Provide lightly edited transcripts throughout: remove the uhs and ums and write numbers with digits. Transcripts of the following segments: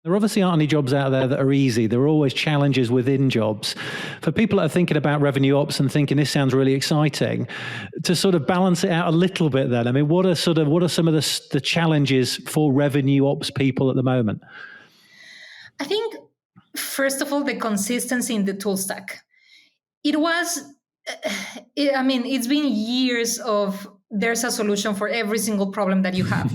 There obviously aren't any jobs out there that are easy. There are always challenges within jobs. For people that are thinking about revenue ops and thinking this sounds really exciting, to sort of balance it out a little bit then, I mean, what are some of the challenges for revenue ops people at the moment? I think, first of all, the consistency in the tool stack. It's been years of there's a solution for every single problem that you have.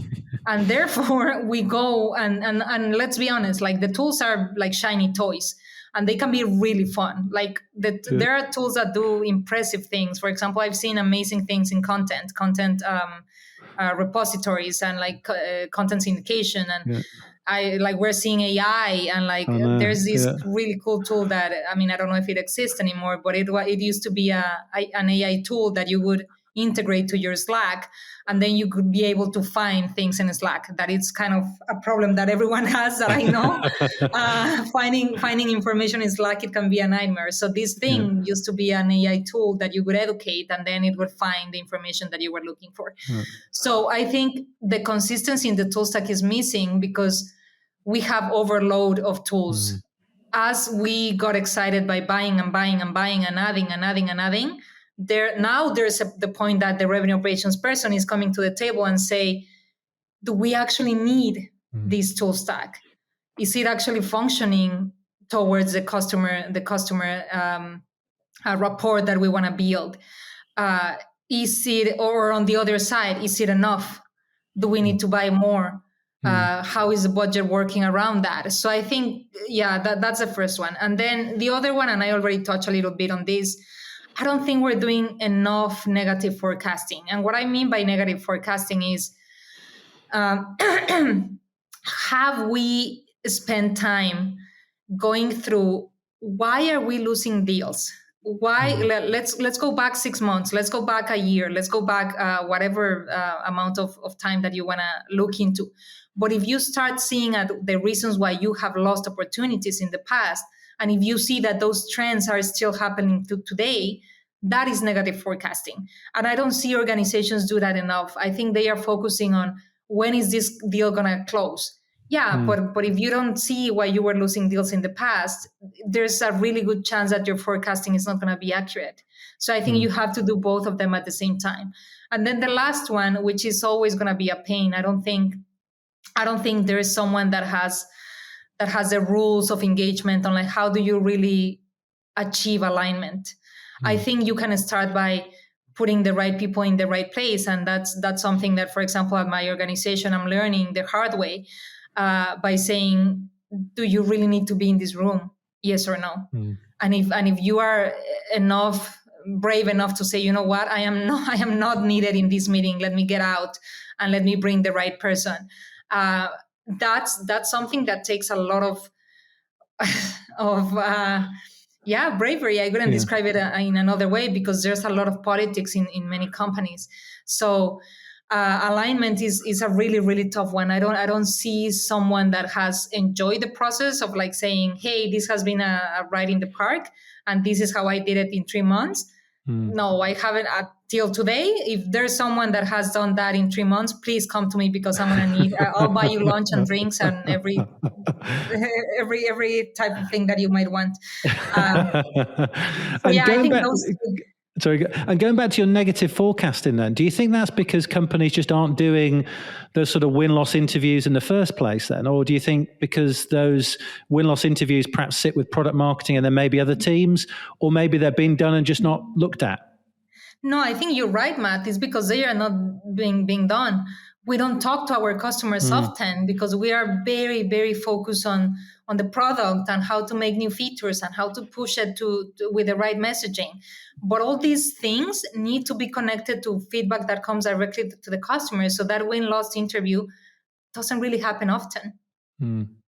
And therefore we go and let's be honest, like the tools are like shiny toys and they can be really fun. Like there are tools that do impressive things. For example, I've seen amazing things in content repositories and like content syndication and we're seeing AI and there's this really cool tool that I don't know if it exists anymore, but it used to be an AI tool that you would integrate to your Slack, and then you could be able to find things in Slack. That it's kind of a problem that everyone has that I know. Finding information in Slack, it can be a nightmare. So this thing used to be an AI tool that you would educate, and then it would find the information that you were looking for. So I think the consistency in the tool stack is missing because we have overload of tools. As we got excited by buying and buying and buying and adding, there's the point that the revenue operations person is coming to the table and say, do we actually need this tool stack? Is it actually functioning towards the customer rapport that we want to build? Is it, or on the other side, is it enough? Do we need to buy more? How is the budget working around that? So I think, that's the first one. And then the other one, and I already touched a little bit on this, I don't think we're doing enough negative forecasting. And what I mean by negative forecasting is, have we spent time going through why are we losing deals? Why? Let's go back 6 months. Let's go back a year. Let's go back whatever amount of time that you want to look into. But if you start seeing at the reasons why you have lost opportunities in the past, and if you see that those trends are still happening to today, that is negative forecasting. And I don't see organizations do that enough. I think they are focusing on when is this deal going to close? But if you don't see why you were losing deals in the past, there's a really good chance that your forecasting is not going to be accurate. So I think you have to do both of them at the same time. And then the last one, which is always going to be a pain, I don't think there is someone that has the rules of engagement on like how do you really achieve alignment. I think you can start by putting the right people in the right place, and that's something that, for example, at my organization, I'm learning the hard way by saying, do you really need to be in this room? Yes or no? And if you are brave enough to say, you know what, I am not needed in this meeting. Let me get out and let me bring the right person. That's something that takes a lot of bravery. I couldn't describe it in another way because there's a lot of politics in many companies. So alignment is a really, really tough one. I don't see someone that has enjoyed the process of like saying, hey, this has been a ride in the park and this is how I did it in 3 months. No, I haven't till today. If there's someone that has done that in 3 months, please come to me because I'm gonna need. I'll buy you lunch and drinks and every type of thing that you might want. And going back to your negative forecasting then, do you think that's because companies just aren't doing those sort of win-loss interviews in the first place then? Or do you think because those win-loss interviews perhaps sit with product marketing and then maybe other teams, or maybe they're being done and just not looked at? No, I think you're right, Matt. It's because they are not being done. We don't talk to our customers often because we are very, very focused on the product and how to make new features and how to push it with the right messaging. But all these things need to be connected to feedback that comes directly to the customer. So that win-loss interview doesn't really happen often.